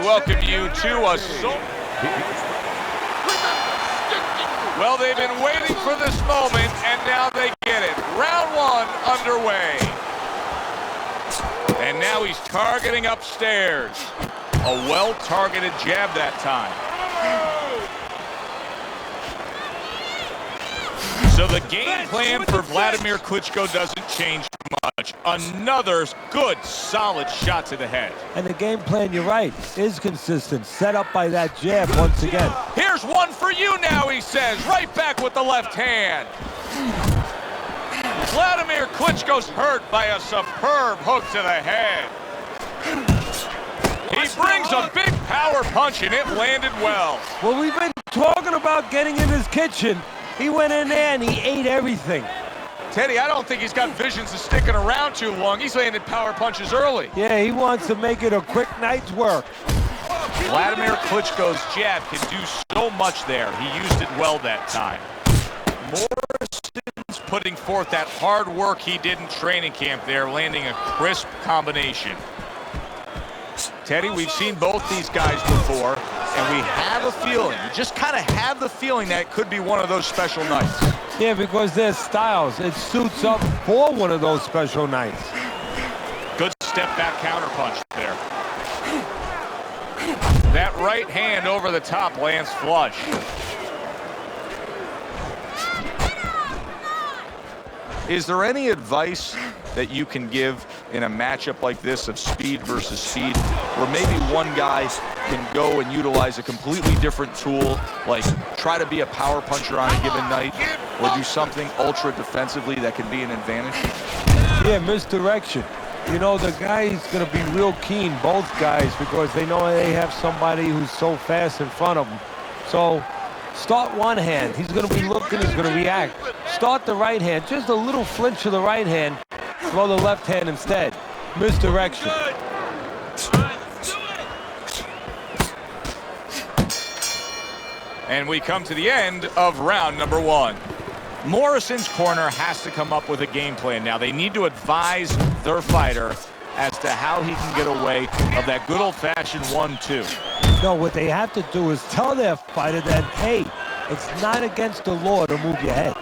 welcome you to a... Well, they've been waiting for this moment, and now they get it. Round one underway. And now he's targeting upstairs. A well-targeted jab that time. So the game plan for Vladimir Klitschko doesn't change much. Another good, solid shot to the head. And the game plan, you're right, is consistent. Set up by that jab once again. Here's one for you now, he says. Right back with the left hand. Vladimir Klitschko's hurt by a superb hook to the head. He brings a big power punch, and it landed well. Well, we've been talking about getting in his kitchen. He went in there and he ate everything. Teddy, I don't think he's got visions of sticking around too long. He's landed power punches early. Yeah, he wants to make it a quick night's work. Vladimir Klitschko's jab can do so much there. He used it well that time. Morrison's putting forth that hard work he did in training camp there, landing a crisp combination. Teddy, we've seen both these guys before, and we have a feeling, we just kind of have the feeling that it could be one of those special nights. Yeah, because their styles, it suits up for one of those special nights. Good step back counter punch there. That right hand over the top lands flush. Is there any advice that you can give in a matchup like this of speed versus speed, where maybe one guy can go and utilize a completely different tool, like try to be a power puncher on a given night, or do something ultra defensively that can be an advantage? Yeah, misdirection. You know, the guy's going to be real keen, both guys, because they know they have somebody who's so fast in front of them. So start one hand. He's going to be looking, he's going to react. Start the right hand, just a little flinch of the right hand, throw the left hand instead. Misdirection. And we come to the end of round number one. Morrison's corner has to come up with a game plan now. They need to advise their fighter as to how he can get away of that good old-fashioned 1-2. No, what they have to do is tell their fighter that, hey, it's not against the law to move your head.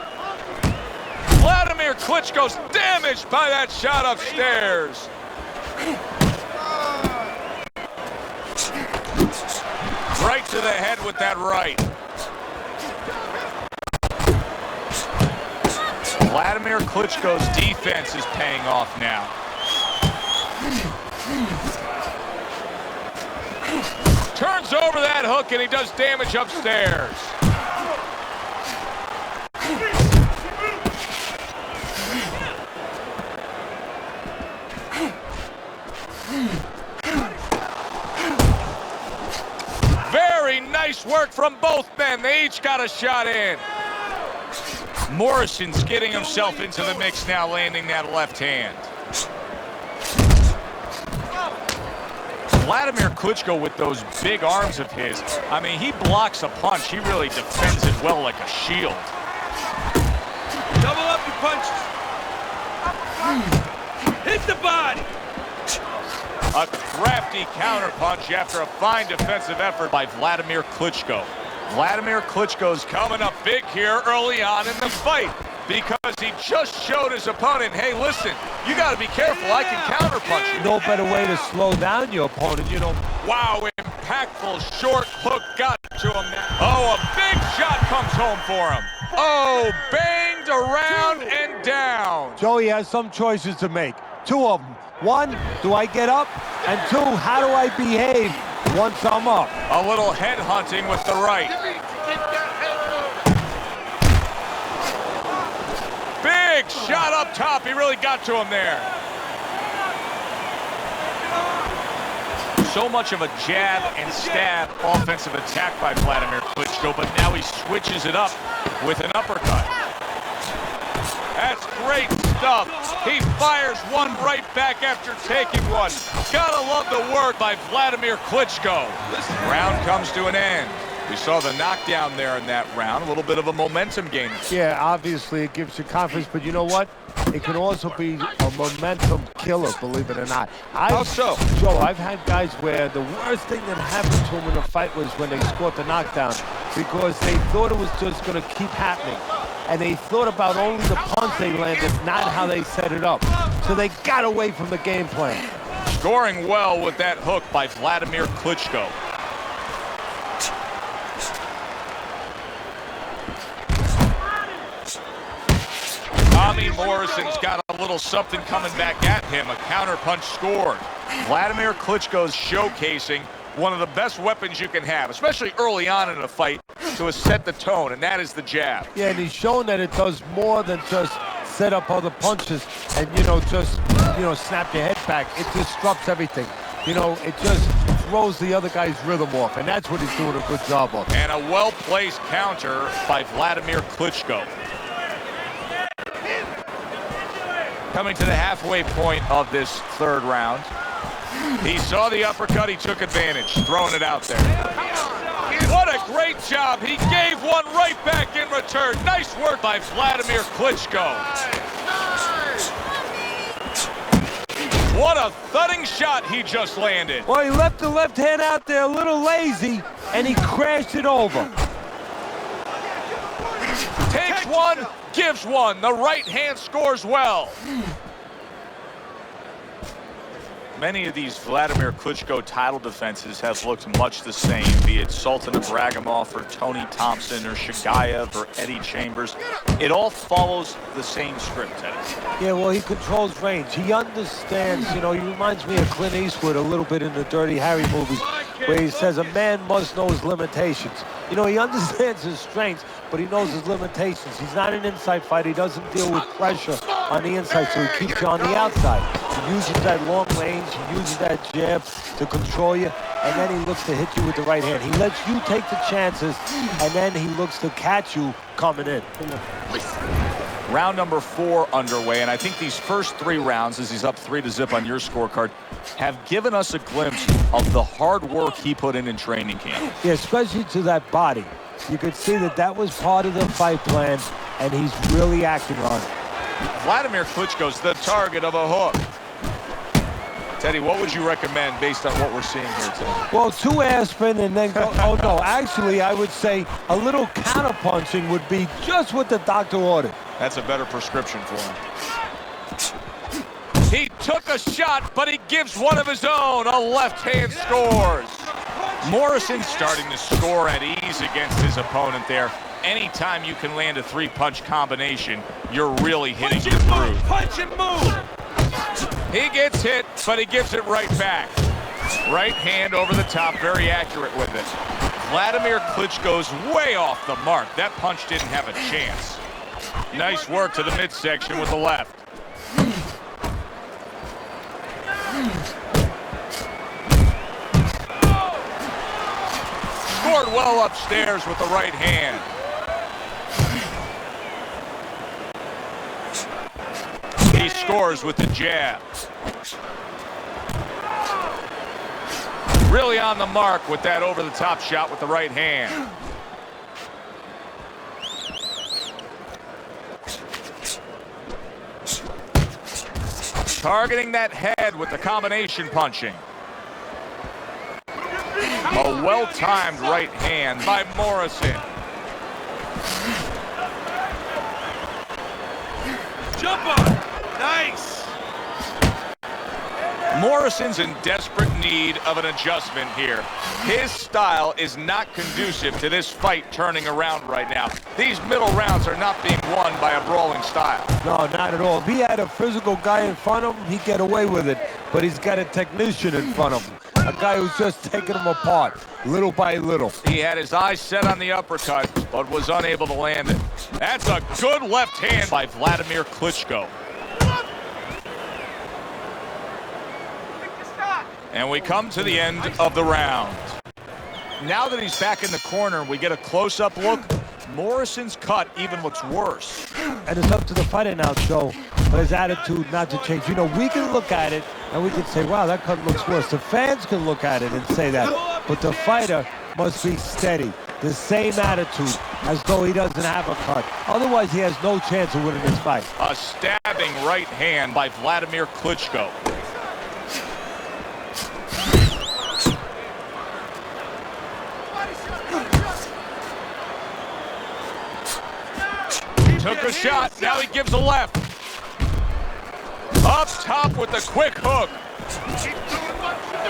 Vladimir Klitschko's damaged by that shot upstairs. Right to the head with that right. Vladimir Klitschko's defense is paying off now. Turns over that hook and he does damage upstairs. Very nice work from both men. They each got a shot in. Morrison's getting himself into the mix now, landing that left hand. Vladimir Klitschko with those big arms of his, I mean, he blocks a punch. He really defends it well like a shield. Double up your punches. Hit the body. A crafty counter punch after a fine defensive effort by Vladimir Klitschko. Vladimir Klitschko's coming up big here early on in the fight because he just showed his opponent, hey, listen, you got to be careful. I can counter punch you. No better way to slow down your opponent, you know. Wow, impactful short hook got to him now. Oh, a big shot comes home for him. Oh, banged around and down. Joey has some choices to make. Two of them. One, do I get up? And two, how do I behave once I'm up? A little head hunting with the right. Big shot up top. He really got to him there. So much of a jab and stab offensive attack by Vladimir Klitschko, but now he switches it up with an uppercut. That's great stuff. He fires one right back after taking one. Gotta love the work by Vladimir Klitschko. Round comes to an end. We saw the knockdown there in that round, a little bit of a momentum gainer. Yeah, obviously it gives you confidence, but you know what? It can also be a momentum killer, believe it or not. How so? Joe, I've had guys where the worst thing that happened to them in a fight was when they scored the knockdown, because they thought it was just going to keep happening. And they thought about only the punch they landed, not how they set it up. So they got away from the game plan. Scoring well with that hook by Vladimir Klitschko. Tommy Morrison's got a little something coming back at him. A counterpunch scored. Vladimir Klitschko's showcasing one of the best weapons you can have, especially early on in a fight, to set the tone, and that is the jab. Yeah, and he's shown that it does more than just set up other punches and, just, snap your head back. It disrupts everything. It just throws the other guy's rhythm off, and that's what he's doing a good job of. And a well-placed counter by Vladimir Klitschko. Coming to the halfway point of this third round. He saw the uppercut, he took advantage, throwing it out there. What a great job. He gave one right back in return. Nice work by Vladimir Klitschko. What a thudding shot he just landed. Well, he left the left hand out there a little lazy, and he crashed it over. Takes one, gives one. The right hand scores well. Many of these Vladimir Klitschko title defenses have looked much the same, be it Sultan Ibragimov or Tony Thompson or Shagayev or Eddie Chambers. It all follows the same script, Eddie. Yeah, well, he controls range. He understands, he reminds me of Clint Eastwood a little bit in the Dirty Harry movies, where he says a man must know his limitations. He understands his strengths, but he knows his limitations. He's not an inside fighter. He doesn't deal with pressure on the inside, so he keeps you on the outside. He uses that long range, he uses that jab to control you, and then he looks to hit you with the right hand. He lets you take the chances, and then he looks to catch you coming in. Round number 4 underway, and I think these first 3 rounds, as he's up 3-0 on your scorecard, have given us a glimpse of the hard work he put in training camp. Yeah, especially to that body. You could see that was part of the fight plan, and he's really acting on it. Vladimir Klitschko's the target of a hook. Teddy, what would you recommend based on what we're seeing here today? Well, 2 aspirin and then go. Oh, no, actually, I would say a little counterpunching would be just what the doctor ordered. That's a better prescription for him. He took a shot, but he gives one of his own. A left hand scores. Morrison starting to score at ease against his opponent there. Anytime you can land a 3-punch combination, you're really hitting your groove. Punch and move. He gets hit, but he gives it right back. Right hand over the top, very accurate with it. Vladimir Klitschko's way off the mark. That punch didn't have a chance. Nice work to the midsection with the left. Scored well upstairs with the right hand. He scores with the jab. Really on the mark with that over-the-top shot with the right hand. Targeting that head with the combination punching. A well-timed right hand by Morrison. Jump on. Nice. Morrison's in desperate need of an adjustment here. His style is not conducive to this fight turning around right now. These middle rounds are not being won by a brawling style. No, not at all. If he had a physical guy in front of him, he'd get away with it. But he's got a technician in front of him. A guy who's just taking him apart, little by little. He had his eyes set on the uppercut, but was unable to land it. That's a good left hand by Vladimir Klitschko. And we come to the end of the round. Now that he's back in the corner, we get a close-up look. Morrison's cut even looks worse. And it's up to the fighter now, Joe, for his attitude not to change. We can look at it and we can say, wow, that cut looks worse. The fans can look at it and say that. But the fighter must be steady. the same attitude as though he doesn't have a cut. Otherwise, he has no chance of winning this fight. A stabbing right hand by Vladimir Klitschko. Took a shot, now he gives a left. Up top with the quick hook. Keep doing what you're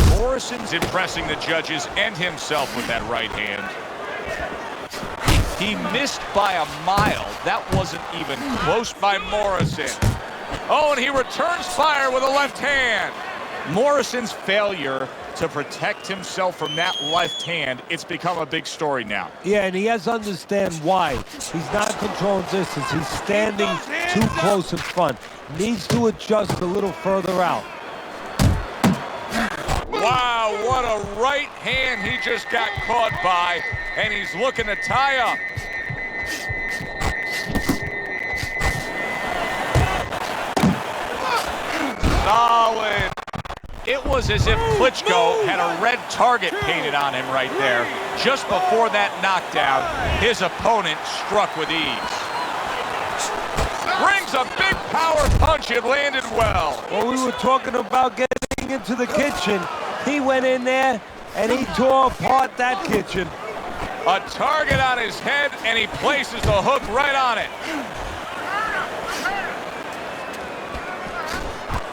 doing. Morrison's impressing the judges and himself with that right hand. He missed by a mile. That wasn't even close by Morrison. Oh, and he returns fire with a left hand. Morrison's failure to protect himself from that left hand, it's become a big story now. Yeah, and he has to understand why. He's not controlling distance. He's standing too close in front. Needs to adjust a little further out. Wow, what a right hand he just got caught by, and he's looking to tie up. Solid. It was as if Klitschko had a red target painted on him right there. Just before that knockdown, his opponent struck with ease. Brings a big power punch. It landed well. Well, we were talking about getting into the kitchen. He went in there and he tore apart that kitchen. A target on his head, and he places the hook right on it.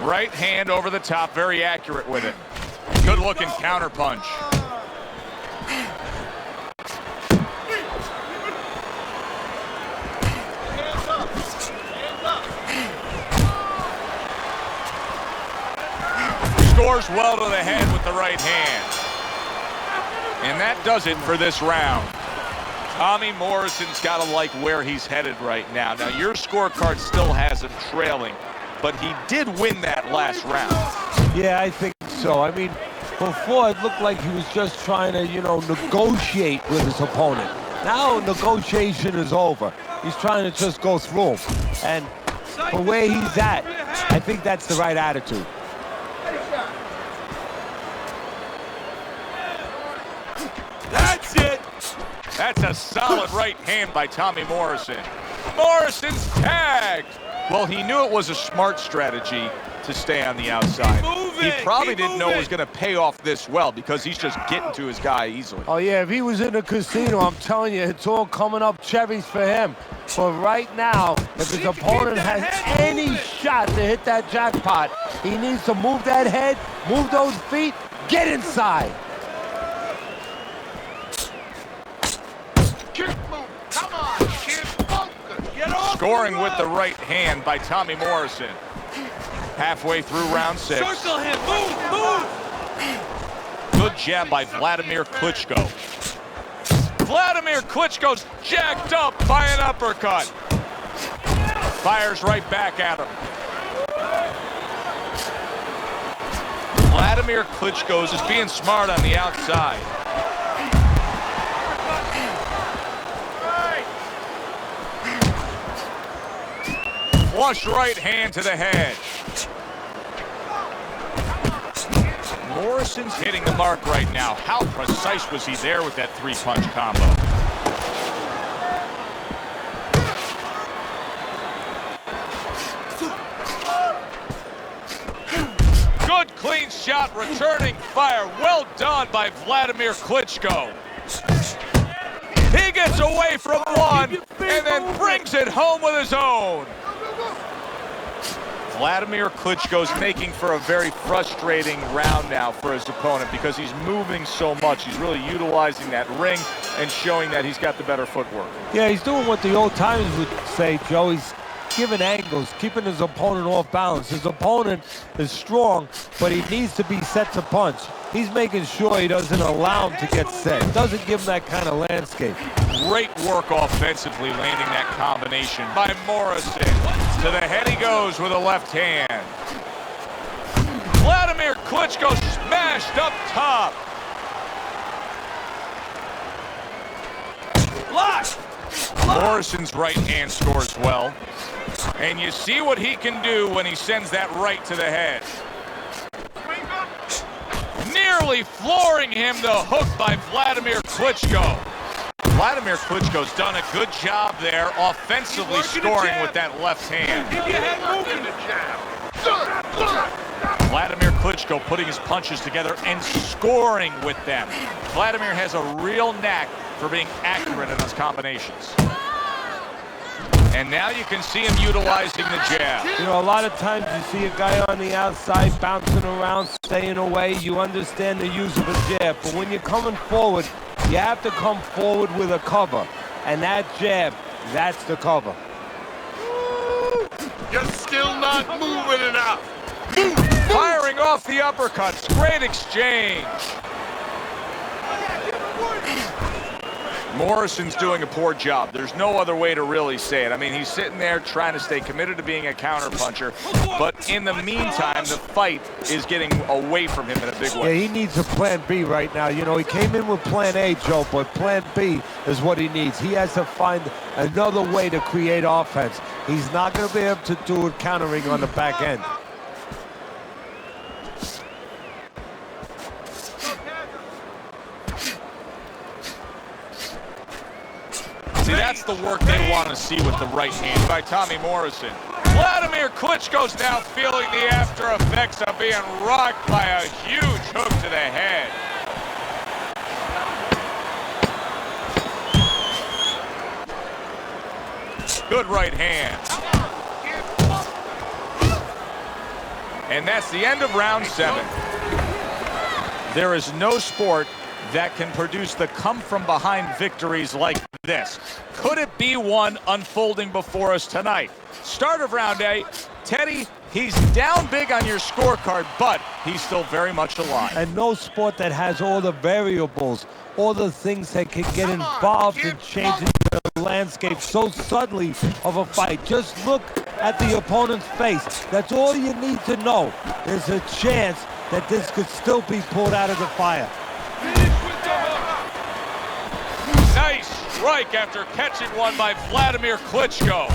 Right hand over the top, very accurate with it. Good looking counter punch. Scores well to the head with the right hand. And that does it for this round. Tommy Morrison's got to like where he's headed right now. Now, your scorecard still has him trailing, but he did win that last round. Yeah, I think so. I mean, before it looked like he was just trying to, negotiate with his opponent. Now negotiation is over. He's trying to just go through him. And for where he's at, I think that's the right attitude. That's it. That's a solid right hand by Tommy Morrison. Morrison's tagged. Well, he knew it was a smart strategy to stay on the outside. He probably didn't know it was going to pay off this well because he's just getting to his guy easily. Oh, yeah, if he was in a casino, I'm telling you, it's all coming up cherries for him. But right now, if his opponent has any shot to hit that jackpot, he needs to move that head, move those feet, get inside. Come on, kid. Focus. Get off. Scoring with the right hand by Tommy Morrison. Halfway through round 6. Circle him. Move. Good jab by Vladimir Klitschko. Vladimir Klitschko's jacked up by an uppercut. Fires right back at him. Vladimir Klitschko's is being smart on the outside. Flush right hand to the head. Morrison's hitting the mark right now. How precise was he there with that three-punch combo? Good clean shot, returning fire. Well done by Vladimir Klitschko. He gets away from one and then brings it home with his own. Vladimir Klitschko's making for a very frustrating round now for his opponent because he's moving so much. He's really utilizing that ring and showing that he's got the better footwork. Yeah, he's doing what the old timers would say, Joe. He's giving angles, keeping his opponent off balance. His opponent is strong, but he needs to be set to punch. He's making sure he doesn't allow him to get set. Doesn't give him that kind of landscape. Great work offensively, landing that combination by Morrison. To the head he goes with a left hand. Vladimir Klitschko smashed up top. Block! Morrison's right hand scores well. And you see what he can do when he sends that right to the head. Literally flooring him, the hook by Vladimir Klitschko. Vladimir Klitschko's done a good job there, offensively scoring with that left hand. Keep your head moving the jab. Vladimir Klitschko putting his punches together and scoring with them. Vladimir has a real knack for being accurate in his combinations. And now you can see him utilizing the jab. You know, a lot of times you see a guy on the outside bouncing around, staying away. You understand the use of a jab. But when you're coming forward, you have to come forward with a cover. And that jab, that's the cover. You're still not moving enough. Firing off the uppercuts. Great exchange. Morrison's doing a poor job. There's no other way to really say it. I mean, he's sitting there trying to stay committed to being a counterpuncher, but in the meantime, the fight is getting away from him in a big way. Yeah, he needs a plan B right now. You know, he came in with plan A, Joe, but plan B is what he needs. He has to find another way to create offense. He's not going to be able to do it countering on the back end. See, that's the work they want to see with the right hand by Tommy Morrison. Vladimir Klitschko's now feeling the after effects of being rocked by a huge hook to the head. Good right hand. And that's the end of round 7. There is no sport that can produce the come-from-behind victories like this. Could it be one unfolding before us tonight? Start of round 8. Teddy, he's down big on your scorecard, but he's still very much alive. And no sport that has all the variables, all the things that can get involved in changing the landscape so suddenly of a fight. Just look at the opponent's face. That's all you need to know. There's a chance that this could still be pulled out of the fire. Nice strike after catching one by Vladimir Klitschko.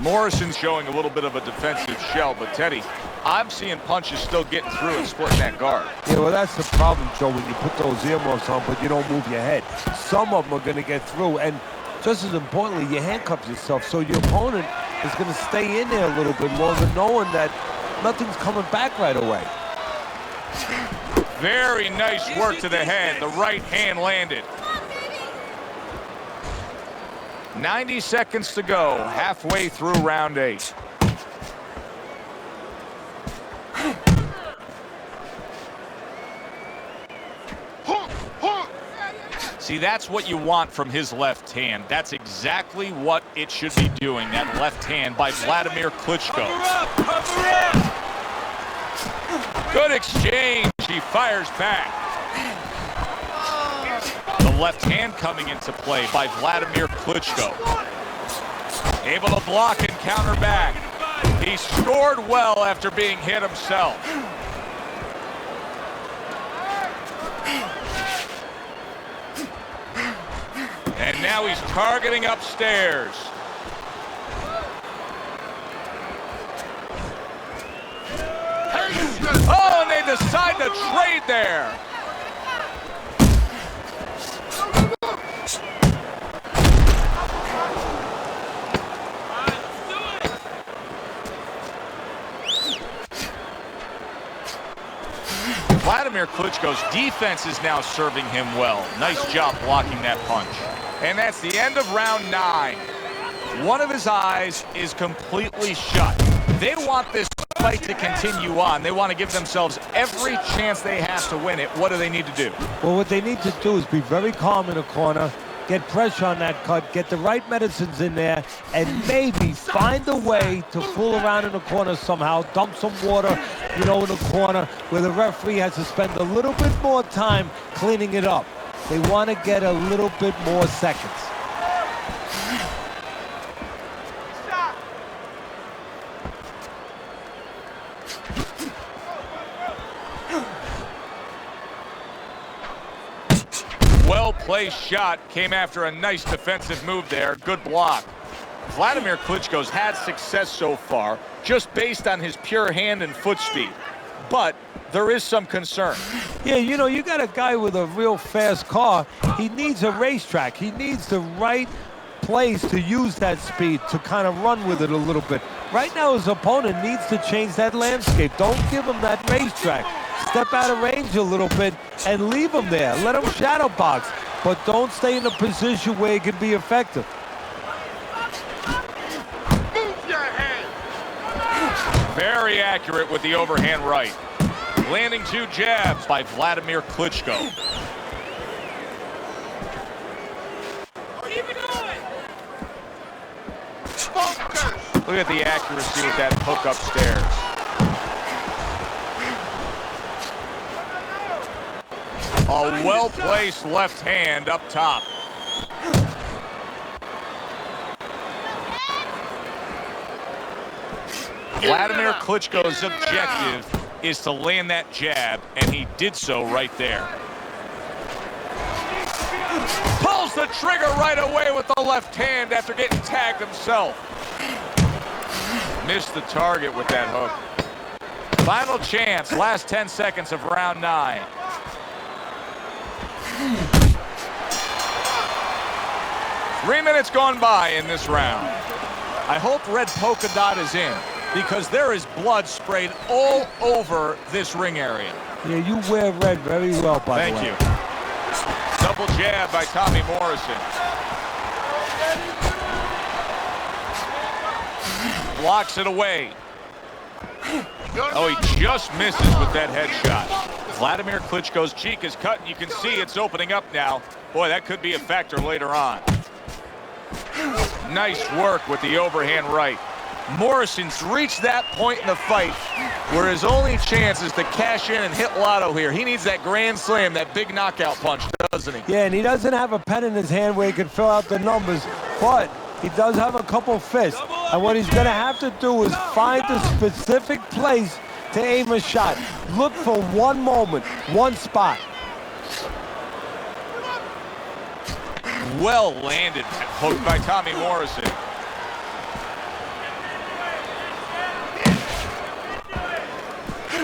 Morrison's showing a little bit of a defensive shell, but Teddy, I'm seeing punches still getting through and splitting that guard. Yeah, well, that's the problem, Joe, when you put those earmuffs on, but you don't move your head. Some of them are going to get through, and just as importantly, you handcuff yourself, so your opponent is going to stay in there a little bit longer, knowing that nothing's coming back right away. Very nice work to the head. The right hand landed. 90 seconds to go, halfway through round 8. See, that's what you want from his left hand. That's exactly what it should be doing, that left hand by Vladimir Klitschko. Good exchange. He fires back. The left hand coming into play by Vladimir Klitschko. Able to block and counter back. He scored well after being hit himself. And now he's targeting upstairs. Oh, and they decide to trade there. Vladimir Klitschko's defense is now serving him well. Nice job blocking that punch. And that's the end of round 9. One of his eyes is completely shut. They want this fight to continue on. They want to give themselves every chance they have to win it. What do they need to do? Well, what they need to do is be very calm in the corner, get pressure on that cut, get the right medicines in there, and maybe find a way to fool around in the corner somehow, dump some water, you know, in the corner where the referee has to spend a little bit more time cleaning it up. They want to get a little bit more seconds. Well-placed shot came after a nice defensive move there. Good block. Vladimir Klitschko's had success so far just based on his pure hand and foot speed. But there is some concern. Yeah, you know, you got a guy with a real fast car. He needs a racetrack. He needs the right place to use that speed to kind of run with it a little bit. Right now, his opponent needs to change that landscape. Don't give him that racetrack. Step out of range a little bit and leave him there. Let him shadow box, but don't stay in a position where he can be effective. Move your head. Very accurate with the overhand right. Landing 2 jabs by Vladimir Klitschko. Keep it going. Focus. Look at the accuracy with that hook upstairs. A well-placed left hand up top. Vladimir Klitschko's objective is to land that jab, and he did so right there. Pulls the trigger right away with the left hand after getting tagged himself. Missed the target with that hook. Final chance, last 10 seconds of round 9. Three minutes gone by in this round. I hope red polka dot is in, because there is blood sprayed all over this ring area. Yeah, you wear red very well, by the way. Thank you. Double jab by Tommy Morrison. Blocks it away. Oh, he just misses with that headshot. Vladimir Klitschko's cheek is cut, and you can see it's opening up now. Boy, that could be a factor later on. Nice work with the overhand right. Morrison's reached that point in the fight where his only chance is to cash in and hit lotto here. He needs that grand slam, that big knockout punch, doesn't he? Yeah, and he doesn't have a pen in his hand where he can fill out the numbers, but he does have a couple fists. And what he's going to have to do is find a specific place to aim a shot. Look for one moment, one spot. Well landed, hooked by Tommy Morrison.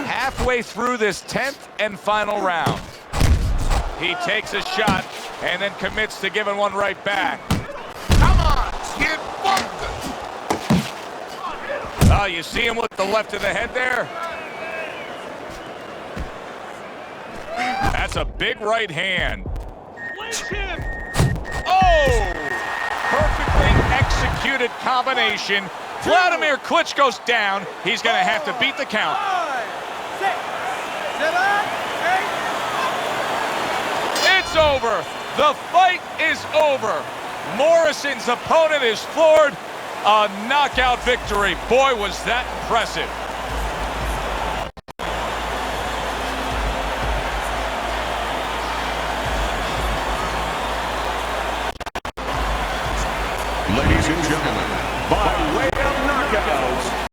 Halfway through this 10th and final round. He takes a shot and then commits to giving one right back. Come on, kid. Focus. Oh, you see him with the left of the head there? That's a big right hand. Oh! Perfectly executed combination. Vladimir Klitschko's down. He's going to have to beat the count. 5, 6, 7, 8. It's over. The fight is over. Morrison's opponent is floored. A knockout victory. Boy, was that impressive. Ladies and gentlemen, by way of knockout,